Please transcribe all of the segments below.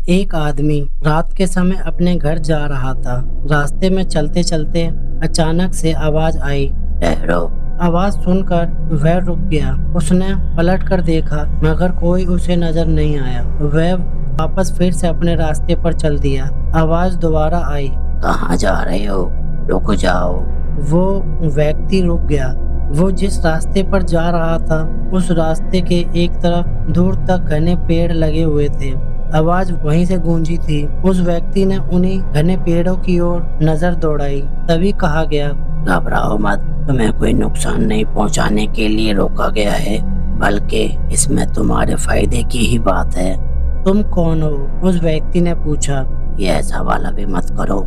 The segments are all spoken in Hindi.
एक आदमी रात के समय अपने घर जा रहा था। रास्ते में चलते चलते अचानक से आवाज आई, ठहरो। आवाज सुनकर वह रुक गया। उसने पलट कर देखा मगर कोई उसे नजर नहीं आया। वह वापस फिर से अपने रास्ते पर चल दिया। आवाज दोबारा आई, कहाँ जा रहे हो, रुक जाओ। वो व्यक्ति रुक गया। वो जिस रास्ते पर जा रहा था उस रास्ते के एक तरफ दूर तक घने पेड़ लगे हुए थे। आवाज वहीं से गूंजी थी। उस व्यक्ति ने उन्हीं घने पेड़ों की ओर नजर दौड़ाई। तभी कहा गया, घबराओ मत, तुम्हें कोई नुकसान नहीं पहुंचाने के लिए रोका गया है, बल्कि इसमें तुम्हारे फायदे की ही बात है। तुम कौन हो? उस व्यक्ति ने पूछा। यह सवाल अभी मत करो।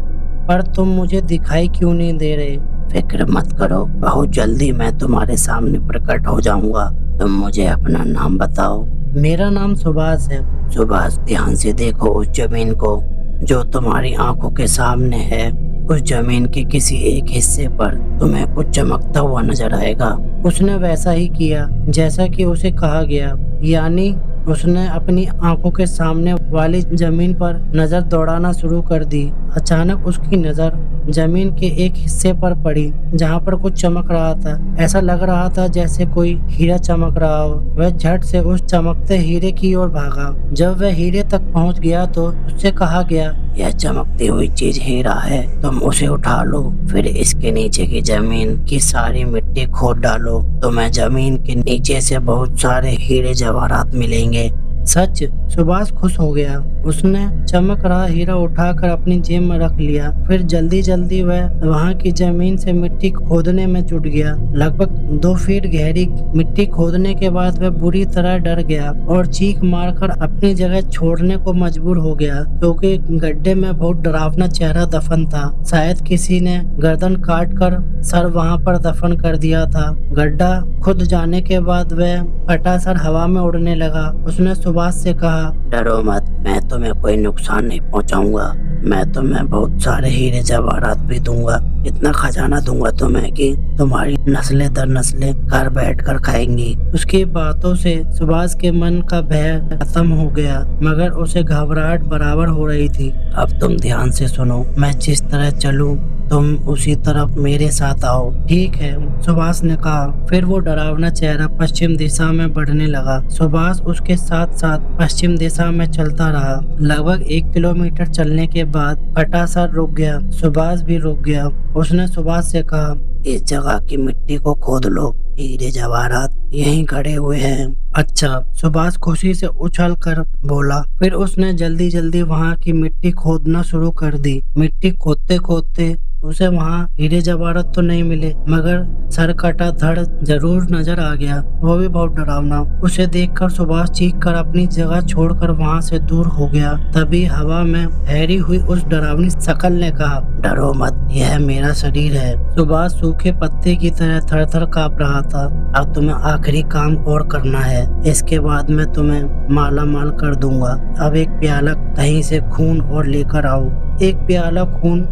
पर तुम मुझे दिखाई क्यों नहीं दे रहे? फिक्र मत करो, बहुत जल्दी मैं तुम्हारे सामने प्रकट हो जाऊंगा। तुम मुझे अपना नाम बताओ। मेरा नाम सुभाष है। सुभाष, ध्यान से देखो उस जमीन को जो तुम्हारी आंखों के सामने है। उस जमीन के किसी एक हिस्से पर तुम्हें कुछ चमकता हुआ नजर आएगा। उसने वैसा ही किया जैसा कि उसे कहा गया, यानी उसने अपनी आंखों के सामने वाली जमीन पर नजर दौड़ाना शुरू कर दी। अचानक उसकी नजर जमीन के एक हिस्से पर पड़ी जहां पर कुछ चमक रहा था। ऐसा लग रहा था जैसे कोई हीरा चमक रहा हो। वह झट से उस चमकते हीरे की ओर भागा। जब वह हीरे तक पहुंच गया तो उससे कहा गया, यह चमकती हुई चीज हीरा है, तुम उसे उठा लो। फिर इसके नीचे की जमीन की सारी मिट्टी खोद डालो। तुम्हें जमीन के नीचे से बहुत सारे हीरे जवाहरात मिलेंगे। सच? सुभाष खुश हो गया। उसने चमक रहा हीरा उठाकर अपनी जेब में रख लिया। फिर जल्दी जल्दी वह वहां की जमीन से मिट्टी खोदने में जुट गया। लगभग 2 फीट गहरी मिट्टी खोदने के बाद वह बुरी तरह डर गया और चीख मारकर अपनी जगह छोड़ने को मजबूर हो गया, क्योंकि गड्ढे में बहुत डरावना चेहरा दफन था। शायद किसी ने गर्दन काट कर सर वहां पर दफन कर दिया था। गड्ढा खुद जाने के बाद वह फटा सर हवा में उड़ने लगा। उसने सुभाष से कहा, डरो मत, मैं तुम्हें कोई नुकसान नहीं पहुंचाऊंगा। मैं तुम्हें बहुत सारे हीरे जवाहरात भी दूंगा। इतना खजाना दूंगा तुम्हें कि तुम्हारी नस्लें दर नस्लें घर बैठकर खाएंगी। उसकी बातों से सुभाष के मन का भय खत्म हो गया, मगर उसे घबराहट बराबर हो रही थी। अब तुम ध्यान से सुनो, मैं जिस तरह चलूं तुम उसी तरफ मेरे साथ आओ। ठीक है, सुभाष ने कहा। फिर वो डरावना चेहरा पश्चिम दिशा में बढ़ने लगा। सुभाष उसके साथ साथ पश्चिम दिशा में चलता रहा। लगभग 1 किलोमीटर चलने के बाद फटा सर रुक गया। सुभाष भी रुक गया। उसने सुभाष से कहा, इस जगह की मिट्टी को खोद लो, हीरे जवाहरात यहीं खड़े हुए हैं। अच्छा, सुभाष खुशी से उछल कर बोला। फिर उसने जल्दी जल्दी वहाँ की मिट्टी खोदना शुरू कर दी। मिट्टी खोदते खोदते उसे वहाँ हीरे जवाहरात तो नहीं मिले, मगर सर कटा धड़ जरूर नजर आ गया, वो भी बहुत डरावना। उसे देखकर सुभाष चीख कर अपनी जगह छोड़कर वहाँ से दूर हो गया। तभी हवा में ठहरी हुई उस डरावनी शकल ने कहा, डरो मत, यह मेरा शरीर है। सुभाष सूखे पत्ते की तरह थर थर कांप रहा था। अब तुम्हें आखिरी काम और करना है, इसके बाद मैं तुम्हें माला माल कर दूंगा। अब एक प्याला कहीं से खून और लेकर आओ। एक प्याला खून?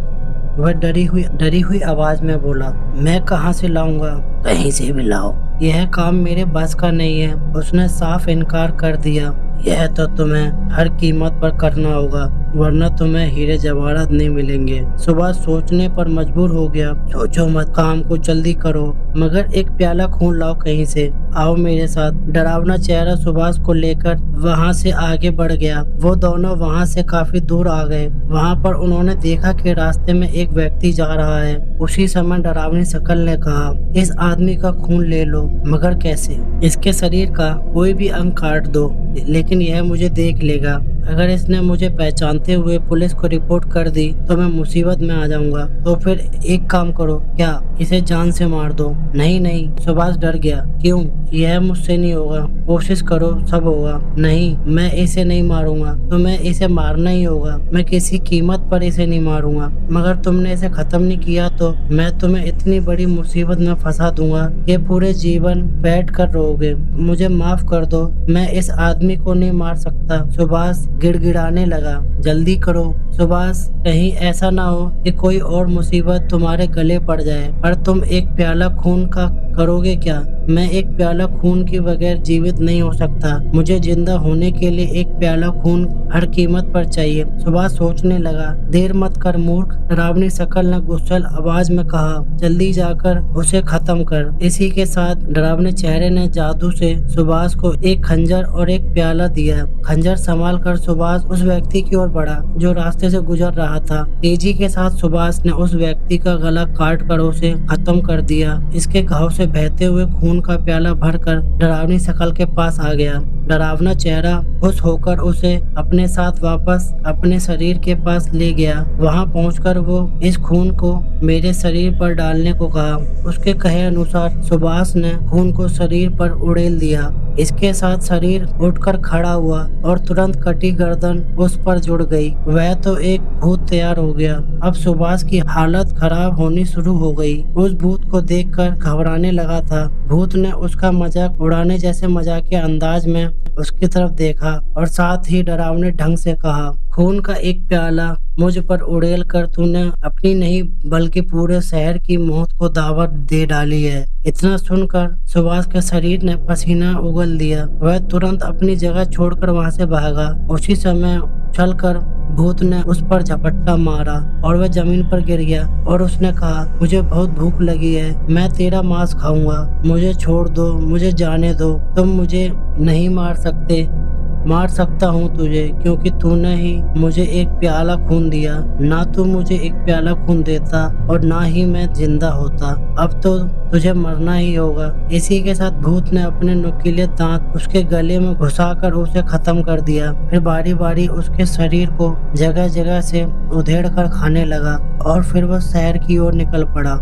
वह डरी हुई आवाज में बोला, मैं कहाँ से लाऊंगा? कहीं से भी लाओ, यह काम मेरे बस का नहीं है। उसने साफ इनकार कर दिया। यह तो तुम्हें हर कीमत पर करना होगा, वरना तुम्हें हीरे जवाहरात नहीं मिलेंगे। सुभाष सोचने पर मजबूर हो गया। सोचो मत, काम को जल्दी करो, मगर एक प्याला खून लाओ कहीं से। आओ मेरे साथ। डरावना चेहरा सुभाष को लेकर वहां से आगे बढ़ गया। वो दोनों वहां से काफी दूर आ गए। वहां पर उन्होंने देखा कि रास्ते में एक व्यक्ति जा रहा है। उसी समय डरावनी शकल ने कहा, इस आदमी का खून ले लो। मगर कैसे? इसके शरीर का कोई भी अंग काट दो, लेकिन यह मुझे देख लेगा। अगर इसने मुझे पहचानते हुए पुलिस को रिपोर्ट कर दी तो मैं मुसीबत में आ जाऊंगा। तो फिर एक काम करो, क्या इसे जान से मार दो? नहीं नहीं, सुभाष डर गया। क्यों? यह मुझसे नहीं होगा, कोशिश करो, सब होगा। नहीं, मैं इसे नहीं मारूंगा, तुम्हें इसे मारना ही होगा। मैं किसी कीमत पर इसे नहीं मारूंगा, मगर तुमने इसे खत्म नहीं किया तो मैं तुम्हें इतनी बड़ी मुसीबत में फंसा दूंगा कि पूरे जीवन बैठ कर रोओगे। मुझे माफ कर दो, मैं इस आदमी को नहीं मार सकता। सुभाष गिड़गिड़ाने लगा। जल्दी करो सुभाष, कहीं ऐसा ना हो कि कोई और मुसीबत तुम्हारे गले पड़ जाए। पर तुम एक प्याला खून का करोगे क्या? मैं एक प्याला खून के बगैर जीवित नहीं हो सकता। मुझे जिंदा होने के लिए एक प्याला खून हर कीमत पर चाहिए। सुभाष सोचने लगा। देर मत कर मूर्ख, डरावनी शकल ने गुस्सैल आवाज में कहा। जल्दी जाकर उसे खत्म कर। इसी के साथ डरावने चेहरे ने जादू से सुभाष को एक खंजर और एक प्याला दिया। खंजर संभाल कर सुभाष उस व्यक्ति की ओर बढ़ा जो रास्ते से गुजर रहा था। तेजी के साथ सुभाष ने उस व्यक्ति का गला काट कर उसे खत्म कर दिया। इसके घाव से बहते हुए खून का प्याला भरकर डरावनी शकल के पास आ गया। डरावना चेहरा खुश होकर उसे अपने साथ वापस अपने शरीर के पास ले गया। वहां पहुंचकर वो इस खून को मेरे शरीर पर डालने को कहा। उसके कहे अनुसार सुभाष ने खून को शरीर पर उड़ेल दिया। इसके साथ शरीर उठकर खड़ा हुआ और तुरंत कटी गर्दन उस पर जुड़ गई। वह तो एक भूत तैयार हो गया। अब सुभाष की हालत खराब होनी शुरू हो गई। उस भूत को देखकर घबराने लगा था। भूत ने उसका मजाक उड़ाने जैसे मजाकिया अंदाज में उसकी तरफ देखा और साथ ही डरावने ढंग से कहा, खून का एक प्याला मुझ पर उड़ेल कर तूने अपनी नहीं बल्कि पूरे शहर की मौत को दावत दे डाली है। इतना सुनकर सुभाष के शरीर ने पसीना उगल दिया। वह तुरंत अपनी जगह छोड़कर वहां से भागा। उसी समय चलकर भूत ने उस पर झपट्टा मारा और वह जमीन पर गिर गया और उसने कहा, मुझे बहुत भूख लगी है, मैं तेरा मांस खाऊंगा। मुझे छोड़ दो, मुझे जाने दो। तुम मुझे नहीं मार सकता हूँ तुझे, क्योंकि तूने ही मुझे एक प्याला खून दिया। ना तू मुझे एक प्याला खून देता और ना ही मैं जिंदा होता। अब तो तुझे मरना ही होगा। इसी के साथ भूत ने अपने नुकीले दांत उसके गले में घुसाकर उसे खत्म कर दिया। फिर बारी बारी उसके शरीर को जगह जगह से उधेड़ कर खाने लगा और फिर वह शहर की ओर निकल पड़ा।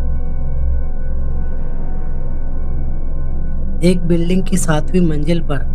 एक बिल्डिंग की 7वीं मंजिल पर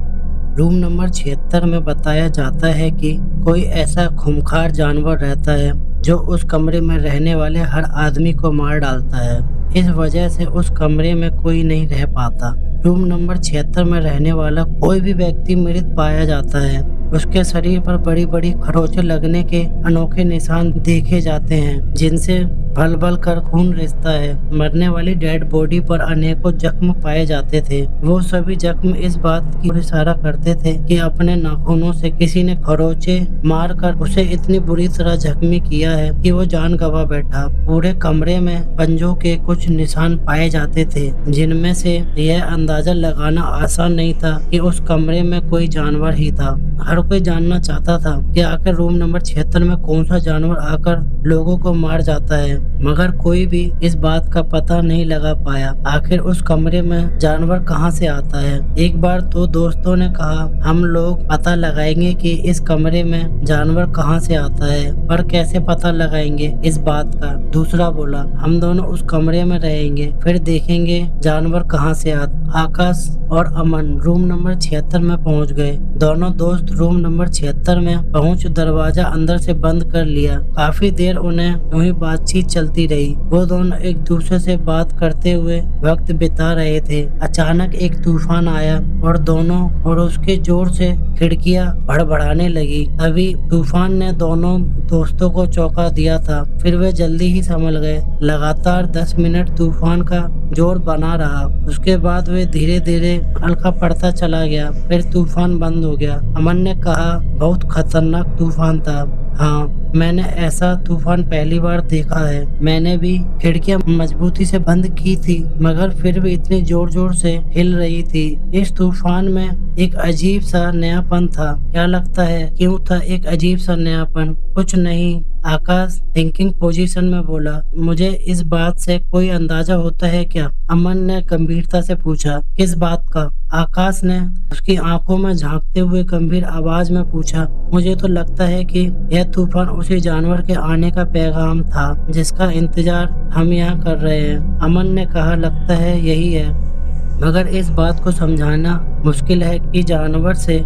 रूम नंबर 76 में बताया जाता है कि कोई ऐसा खूंखार जानवर रहता है जो उस कमरे में रहने वाले हर आदमी को मार डालता है। इस वजह से उस कमरे में कोई नहीं रह पाता। रूम नंबर 76 में रहने वाला कोई भी व्यक्ति मृत पाया जाता है। उसके शरीर पर बड़ी बड़ी खरोंचें लगने के अनोखे निशान देखे जाते हैं, जिनसे भल भल कर खून रिसता है। मरने वाली डेड बॉडी पर अनेकों जख्म पाए जाते थे। वो सभी जख्म इस बात की ओर इशारा करते थे कि अपने नाखूनों से किसी ने खरोंचें मारकर उसे इतनी बुरी तरह जख्मी किया है कि वो जान गंवा बैठा। पूरे कमरे में पंजों के कुछ निशान पाए जाते थे, जिनमें से यह अंदाजा लगाना आसान नहीं था कि उस कमरे में कोई जानवर ही था। हर कोई जानना चाहता था कि आखिर रूम नंबर 76 में कौन सा जानवर आकर लोगों को मार जाता है, मगर कोई भी इस बात का पता नहीं लगा पाया। आखिर उस कमरे में जानवर कहां से आता है। एक बार तो दोस्तों ने कहा, हम लोग पता लगाएंगे कि इस कमरे में जानवर कहां से आता है, पर कैसे पता लगाएंगे इस बात का। दूसरा बोला, हम दोनों उस कमरे में रहेंगे, फिर देखेंगे जानवर कहां से आता। आकाश और अमन रूम नंबर 76 में पहुंच गए। दोनों दोस्त रूम नंबर 76 में पहुंच दरवाजा अंदर से बंद कर लिया। काफी देर उन्हें यूं ही बातचीत चलती रही। वो दोनों एक दूसरे से बात करते हुए वक्त बिता रहे थे। अचानक एक तूफान आया और दोनों और उसके जोर से खिड़कियां भड़बड़ाने लगी। तभी तूफान ने दोनों दोस्तों को चौंका दिया था। फिर वे जल्दी ही संभल गए। लगातार 10 मिनट तूफान का जोर बना रहा। उसके बाद वे धीरे धीरे हल्का पड़ता चला गया। फिर तूफान बंद हो गया। अमन ने कहा, बहुत खतरनाक तूफान था। हाँ, मैंने ऐसा तूफान पहली बार देखा है। मैंने भी खिड़कियां मजबूती से बंद की थी, मगर फिर भी इतनी जोर जोर से हिल रही थी। इस तूफान में एक अजीब सा नयापन था। क्या लगता है क्यों था एक अजीब सा नयापन? कुछ नहीं, आकाश थिंकिंग पोजीशन में बोला। मुझे इस बात से कोई अंदाजा होता है क्या? अमन ने गंभीरता से पूछा। किस बात का? आकाश ने उसकी आंखों में झांकते हुए गंभीर आवाज में पूछा। मुझे तो लगता है कि यह तूफान उसी जानवर के आने का पैगाम था जिसका इंतजार हम यहाँ कर रहे हैं। अमन ने कहा, लगता है यही है, मगर इस बात को समझाना मुश्किल है कि जानवर से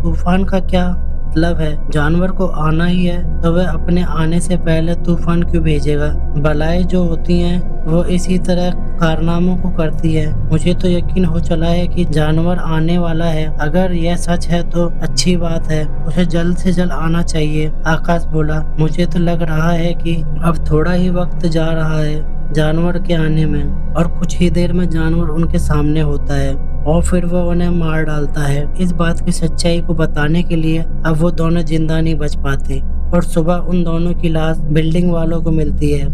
तूफान का क्या मतलब है? जानवर को आना ही है तो वह अपने आने से पहले तूफान क्यों भेजेगा? बलाएं जो होती हैं वो इसी तरह कारनामों को करती है। मुझे तो यकीन हो चला है कि जानवर आने वाला है। अगर यह सच है तो अच्छी बात है, उसे जल्द से जल्द आना चाहिए। आकाश बोला, मुझे तो लग रहा है कि अब थोड़ा ही वक्त जा रहा है जानवर के आने में, और कुछ ही देर में जानवर उनके सामने होता है और फिर वो उन्हें मार डालता है। इस बात की सच्चाई को बताने के लिए अब वो दोनों जिंदा नहीं बच पाते और सुबह उन दोनों की लाश बिल्डिंग वालों को मिलती है।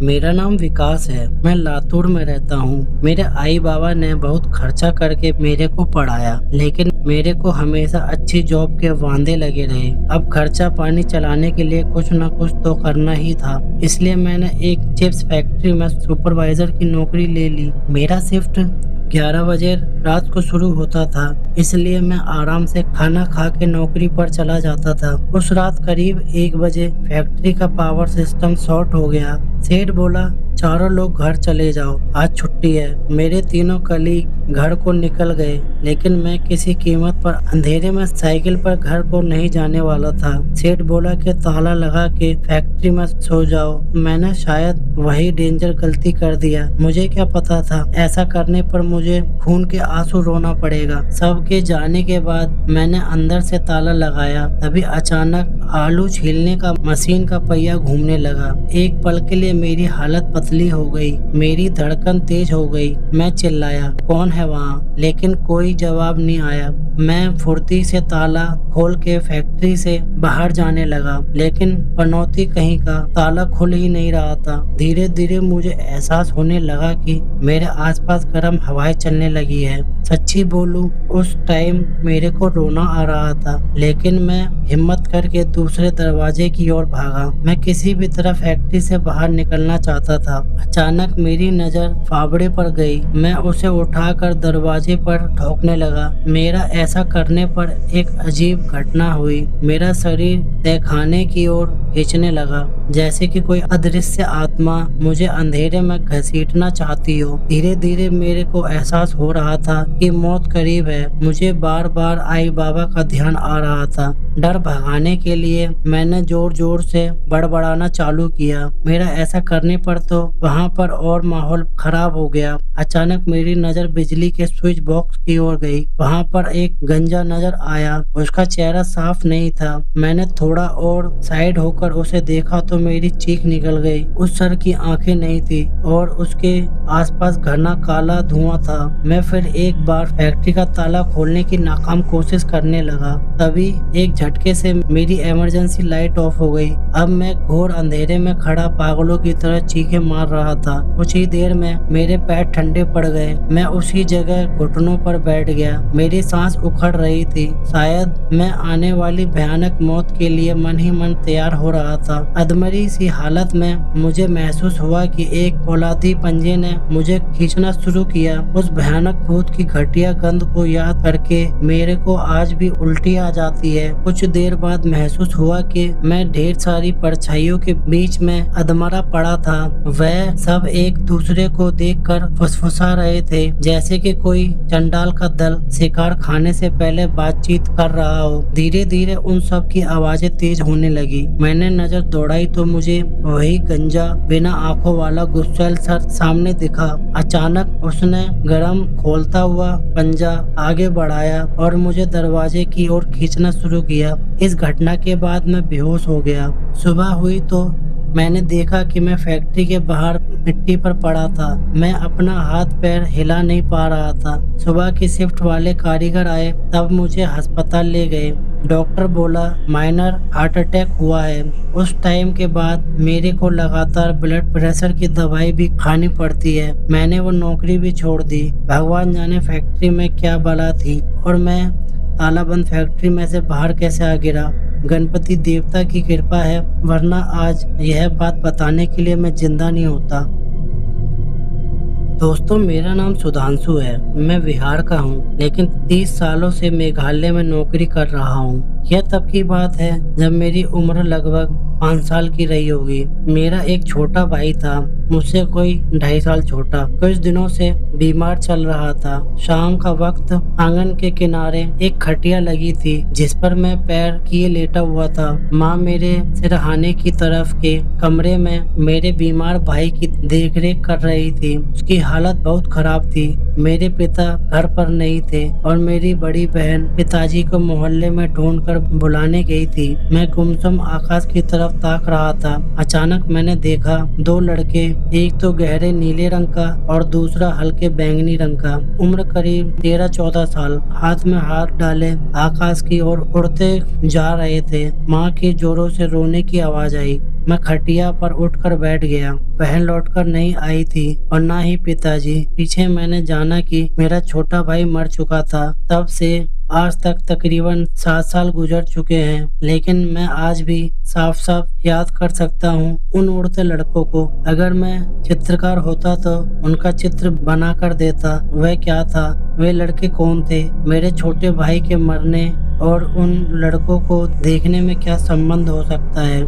मेरा नाम विकास है, मैं लातूर में रहता हूँ। मेरे आई बाबा ने बहुत खर्चा करके मेरे को पढ़ाया, लेकिन मेरे को हमेशा अच्छी जॉब के वांदे लगे रहे। अब खर्चा पानी चलाने के लिए कुछ न कुछ तो करना ही था, इसलिए मैंने एक चिप्स फैक्ट्री में सुपरवाइजर की नौकरी ले ली। मेरा शिफ्ट 11 बजे रात को शुरू होता था, इसलिए मैं आराम से खाना खा के नौकरी पर चला जाता था। उस रात करीब 1 बजे फैक्ट्री का पावर सिस्टम शॉर्ट हो गया। सेठ बोला, चारों लोग घर चले जाओ, आज छुट्टी है। मेरे तीनों कलीग घर को निकल गए, लेकिन मैं किसी कीमत पर अंधेरे में साइकिल पर घर को नहीं जाने वाला था। सेठ बोला कि ताला लगा के फैक्ट्री में सो जाओ। मैंने शायद वही डेंजर गलती कर दिया। मुझे क्या पता था ऐसा करने पर मुझे खून के आंसू रोना पड़ेगा। सबके जाने के बाद मैंने अंदर से ताला लगाया, तभी अचानक आलू छीलने का मशीन का पहिया घूमने लगा। एक पल के लिए मेरी हालत पतली हो गई, मेरी धड़कन तेज हो गई। मैं चिल्लाया, कौन है वहाँ? लेकिन कोई जवाब नहीं आया। मैं फुर्ती से ताला खोल के फैक्ट्री से बाहर जाने लगा, लेकिन पनौती कहीं का ताला खुल ही नहीं रहा था। धीरे धीरे मुझे एहसास होने लगा कि मेरे आसपास गर्म हवाएं चलने लगी है। सच्ची बोलूं, उस टाइम मेरे को रोना आ रहा था, लेकिन मैं हिम्मत करके दूसरे दरवाजे की ओर भागा। मैं किसी भी तरह फैक्ट्री से बाहर निकलना चाहता था। अचानक मेरी नजर फावड़े पर गई। मैं उसे उठाकर दरवाजे पर ठोकने लगा। मेरा ऐसा करने पर एक अजीब घटना हुई। मेरा शरीर तहखाने की ओर खींचने लगा, जैसे कि कोई अदृश्य आत्मा मुझे अंधेरे में घसीटना चाहती हो। धीरे धीरे मेरे को एहसास हो रहा था कि मौत करीब है। मुझे बार बार आई बाबा का ध्यान आ रहा था। डर भगाने के लिए मैंने जोर जोर से बड़बड़ाना चालू किया। मेरा ऐसा करने पर तो वहाँ पर और माहौल खराब हो गया। अचानक मेरी नजर बिजली के स्विच बॉक्स की ओर गई। वहाँ पर एक गंजा नजर आया। उसका चेहरा साफ नहीं था। मैंने थोड़ा और साइड होकर उसे देखा तो मेरी चीख निकल गई। उस सर की आंखें नहीं थी और उसके आसपास घना काला धुआं था। मैं फिर एक बार फैक्ट्री का ताला खोलने की नाकाम कोशिश करने लगा। तभी एक झटके से मेरी इमरजेंसी लाइट ऑफ हो गई। अब मैं घोर अंधेरे में खड़ा पागलों की तरह चीखें मार रहा था। कुछ ही देर में मेरे पैर ठंडे पड़ गए। मैं उसी जगह घुटनों पर बैठ गया। मेरी सांस उखड़ रही थी। शायद मैं आने वाली भयानक मौत के लिए मन ही मन तैयार हो रहा था। अधमरी सी हालत में मुझे महसूस हुआ कि एक फौलादी पंजे ने मुझे खींचना शुरू किया। उस भयानक भूत की घटिया गंध को याद करके मेरे को आज भी उल्टी आ जाती है। कुछ देर बाद महसूस हुआ कि मैं ढेर सारी परछाइयों के बीच में अधमरा पड़ा था। वह सब एक दूसरे को देखकर फुसफुसा रहे थे, जैसे कि कोई चंडाल का दल शिकार खाने से पहले बातचीत कर रहा हो। धीरे धीरे उन सब की आवाजें तेज होने लगी। मैंने नजर दौड़ाई तो मुझे वही गंजा बिना आंखों वाला गुस्सैल सर सामने दिखा। अचानक उसने गरम खोलता हुआ पंजा आगे बढ़ाया और मुझे दरवाजे की ओर खींचना शुरू किया। इस घटना के बाद मैं बेहोश हो गया। सुबह हुई तो मैंने देखा कि मैं फैक्ट्री के बाहर मिट्टी पर पड़ा था। मैं अपना हाथ पैर हिला नहीं पा रहा था। सुबह की शिफ्ट वाले कारीगर आए, तब मुझे अस्पताल ले गए। डॉक्टर बोला माइनर हार्ट अटैक हुआ है। उस टाइम के बाद मेरे को लगातार ब्लड प्रेशर की दवाई भी खानी पड़ती है। मैंने वो नौकरी भी छोड़ दी। भगवान जाने फैक्ट्री में क्या बला थी और मैं तालाबंद फैक्ट्री में से बाहर कैसे आ गिरा। गणपति देवता की कृपा है, वरना आज यह बात बताने के लिए मैं जिंदा नहीं होता। दोस्तों, मेरा नाम सुधांशु है। मैं बिहार का हूँ, लेकिन 30 सालों से मेघालय में नौकरी कर रहा हूँ। यह तब की बात है जब मेरी उम्र लगभग 5 साल की रही होगी। मेरा एक छोटा भाई था, मुझसे कोई 2.5 साल छोटा, कुछ दिनों से बीमार चल रहा था। शाम का वक्त आंगन के किनारे एक खटिया लगी थी जिस पर मैं पैर किए लेटा हुआ था। माँ मेरे सिरहाने की तरफ के कमरे में मेरे बीमार भाई की देखरेख कर रही थी। उसकी हालत बहुत खराब थी। मेरे पिता घर पर नहीं थे और मेरी बड़ी बहन पिताजी को मोहल्ले में ढूंढकर बुलाने गई थी। मैं गुमसुम आकाश की तरफ ताक रहा था। अचानक मैंने देखा 2 लड़के, एक तो गहरे नीले रंग का और दूसरा हल्के बैंगनी रंग का, उम्र करीब 13-14 साल, हाथ में हाथ डाले आकाश की ओर उड़ते जा रहे थे। माँ की जोरों से रोने की आवाज आई। मैं खटिया पर उठकर बैठ गया। बहन लौटकर नहीं आई थी और ना ही पिताजी। पीछे मैंने जाना कि मेरा छोटा भाई मर चुका था। तब से आज तक तकरीबन 7 साल गुजर चुके हैं, लेकिन मैं आज भी साफ साफ याद कर सकता हूँ उन उड़ते लड़कों को। अगर मैं चित्रकार होता तो उनका चित्र बना कर देता। वह क्या था, वे लड़के कौन थे, मेरे छोटे भाई के मरने और उन लड़कों को देखने में क्या संबंध हो सकता है।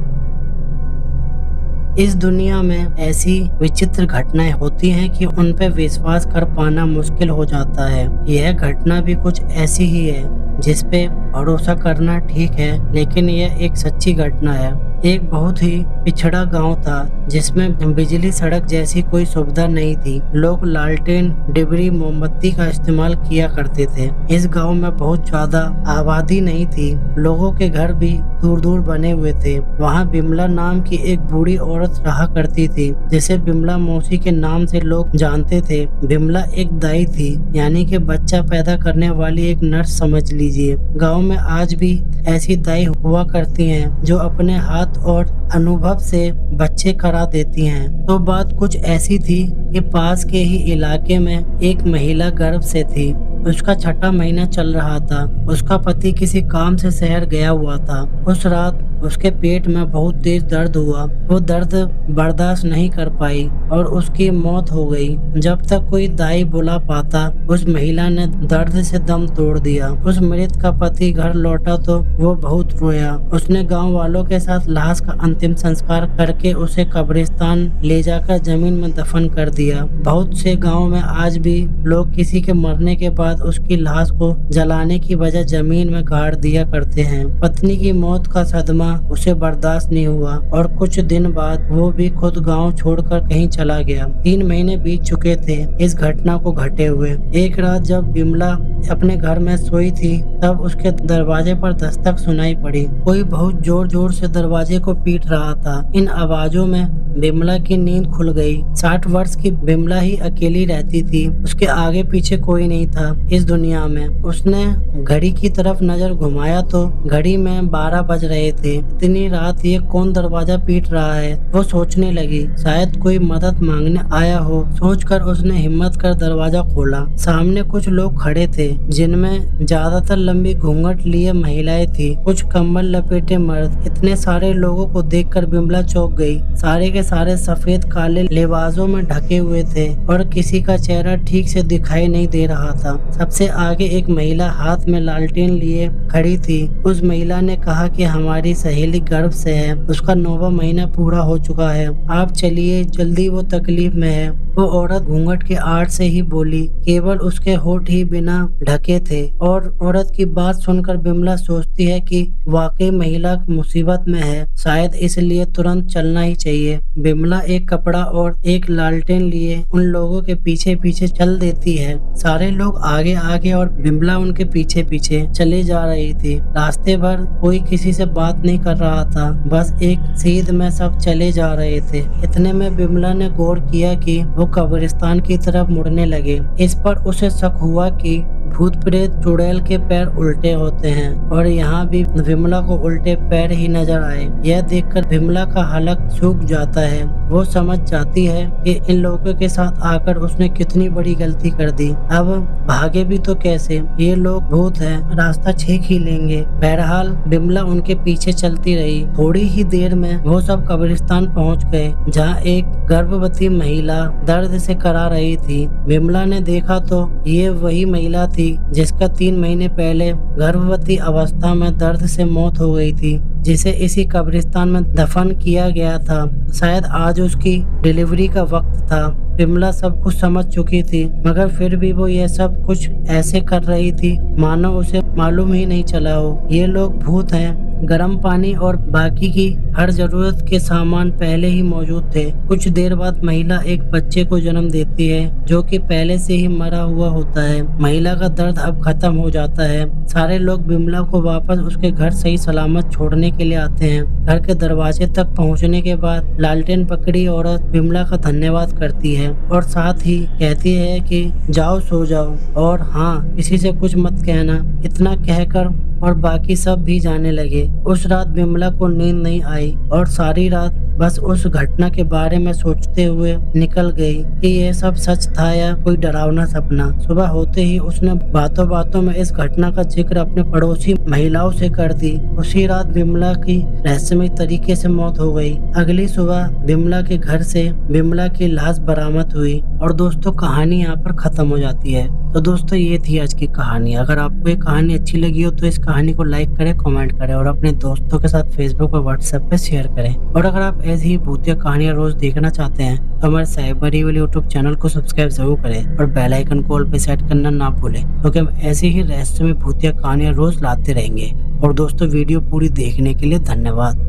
इस दुनिया में ऐसी विचित्र घटनाएं होती हैं कि उन पर विश्वास कर पाना मुश्किल हो जाता है। यह घटना भी कुछ ऐसी ही है जिस पे भरोसा करना ठीक है, लेकिन यह एक सच्ची घटना है। एक बहुत ही पिछड़ा गांव था जिसमें बिजली सड़क जैसी कोई सुविधा नहीं थी। लोग लालटेन, डिबरी, मोमबत्ती का इस्तेमाल किया करते थे। इस गांव में बहुत ज्यादा आबादी नहीं थी। लोगों के घर भी दूर दूर बने हुए थे। वहाँ बिमला नाम की एक बूढ़ी औरत रहा करती थी जिसे बिमला मौसी के नाम से लोग जानते थे। बिमला एक दाई थी, यानी कि बच्चा पैदा करने वाली एक नर्स समझ लीजिए। गाँव में आज भी ऐसी दाई हुआ करती हैं जो अपने हाथ और अनुभव से बच्चे करा देती हैं। तो बात कुछ ऐसी थी कि पास के ही इलाके में एक महिला गर्भ से थी। उसका 6ठा महीना चल रहा था। उसका पति किसी काम से शहर गया हुआ था। उस रात उसके पेट में बहुत तेज दर्द हुआ। वो दर्द बर्दाश्त नहीं कर पाई और उसकी मौत हो गई। जब तक कोई दाई बुला पाता, उस महिला ने दर्द से दम तोड़ दिया। उस मृत का पति घर लौटा तो वो बहुत रोया। उसने गांव वालों के साथ लाश का अंतिम संस्कार करके उसे कब्रिस्तान ले जाकर जमीन में दफन कर दिया। बहुत से गाँव में आज भी लोग किसी के मरने के बाद उसकी लाश को जलाने की बजाय जमीन में गाड़ दिया करते हैं। पत्नी की मौत का सदमा उसे बर्दाश्त नहीं हुआ और कुछ दिन बाद वो भी खुद गांव छोड़कर कहीं चला गया। 3 महीने बीत चुके थे इस घटना को घटे हुए। एक रात जब बिमला अपने घर में सोई थी, तब उसके दरवाजे पर दस्तक सुनाई पड़ी। कोई बहुत जोर जोर से दरवाजे को पीट रहा था। इन आवाजों में बिमला की नींद खुल गई। 60 वर्ष की बिमला ही अकेली रहती थी। उसके आगे पीछे कोई नहीं था इस दुनिया में। उसने घड़ी की तरफ नजर घुमाया तो घड़ी में 12 बज रहे थे। इतनी रात ये कौन दरवाजा पीट रहा है, वो सोचने लगी। शायद कोई मदद मांगने आया हो। सोचकर उसने हिम्मत कर दरवाजा खोला। सामने कुछ लोग खड़े थे जिनमें ज्यादातर लंबी घूंघट लिए महिलाएं थी, कुछ कंबल लपेटे मर्द। इतने सारे लोगों को देखकर बिमला चौंक गई। सारे के सारे सफेद काले लिबासों में ढके हुए थे और किसी का चेहरा ठीक से दिखाई नहीं दे रहा था। सबसे आगे एक महिला हाथ में लालटेन लिए खड़ी थी। उस महिला ने कहा कि हमारी सहेली गर्भ से है, उसका 9वां महीना पूरा हो चुका है, आप चलिए, जल्दी, वो तकलीफ में है। वो औरत घूंघट के आड़ से ही बोली, केवल उसके होठ ही बिना ढके थे। और औरत की बात सुनकर बिमला सोचती है कि वाकई महिला मुसीबत में है, शायद इसलिए तुरंत चलना ही चाहिए। बिमला एक कपड़ा और एक लालटेन लिए उन लोगों के पीछे पीछे चल देती है। सारे लोग आगे आगे और बिमला उनके पीछे पीछे चले जा रही थी। रास्ते भर कोई किसी से बात नहीं कर रहा था, बस एक सीध में सब चले जा रहे थे। इतने में बिमला ने गौर किया कि वो कब्रिस्तान की तरफ मुड़ने लगे। इस पर उसे शक हुआ कि भूत प्रेत चुड़ैल के पैर उल्टे होते हैं और यहाँ भी विमला को उल्टे पैर ही नजर आए। यह देखकर विमला का हलक सूख जाता है। वो समझ जाती है कि इन लोगों के साथ आकर उसने कितनी बड़ी गलती कर दी। अब भागे भी तो कैसे, ये लोग भूत हैं, रास्ता छीन ही लेंगे। बहरहाल बिमला उनके पीछे चलती रही। थोड़ी ही देर में वो सब कब्रिस्तान पहुँच गए जहाँ एक गर्भवती महिला दर्द से करा रही थी। बिमला ने देखा तो ये वही महिला थी थी जिसका 3 महीने पहले गर्भवती अवस्था में दर्द से मौत हो गई थी, जिसे इसी कब्रिस्तान में दफन किया गया था। शायद आज उसकी डिलीवरी का वक्त था। विमला सब कुछ समझ चुकी थी, मगर फिर भी वो ये सब कुछ ऐसे कर रही थी मानो उसे मालूम ही नहीं चला हो। ये लोग भूत हैं। गर्म पानी और बाकी की हर जरूरत के सामान पहले ही मौजूद थे। कुछ देर बाद महिला एक बच्चे को जन्म देती है जो कि पहले से ही मरा हुआ होता है। महिला का दर्द अब खत्म हो जाता है। सारे लोग विमला को वापस उसके घर सही सलामत छोड़ने के लिए आते हैं। घर के दरवाजे तक पहुंचने के बाद लालटेन पकड़ी औरत विमला का धन्यवाद करती है और साथ ही कहती है कि जाओ सो जाओ और हाँ, किसी से कुछ मत कहना। इतना कहकर और बाकी सब भी जाने लगे। उस रात विमला को नींद नहीं आई और सारी रात बस उस घटना के बारे में सोचते हुए निकल गई कि यह सब सच था या कोई डरावना सपना। सुबह होते ही उसने बातों बातों में इस घटना का जिक्र अपने पड़ोसी महिलाओं से कर दी। उसी रात विमला की रहस्यमय तरीके से मौत हो गई। अगली सुबह विमला के घर से विमला की लाश बरामद हुई और दोस्तों कहानी यहाँ पर खत्म हो जाती है। तो दोस्तों ये थी आज की कहानी। अगर आपको ये कहानी अच्छी लगी हो तो इस कहानी को लाइक करें, कमेंट करें और अपने दोस्तों के साथ फेसबुक और व्हाट्सएप पे शेयर करें। और अगर आप ऐसी ही भूतिया कहानियां रोज देखना चाहते हैं तो हमारे साइबर इविल यूट्यूब चैनल को सब्सक्राइब जरूर करें और बेल आइकन को ऑल पे सेट करना ना भूलें, क्योंकि हम ऐसे ही रहस्यमय भूतिया कहानियां रोज लाते रहेंगे। और दोस्तों वीडियो पूरी देखने के लिए धन्यवाद।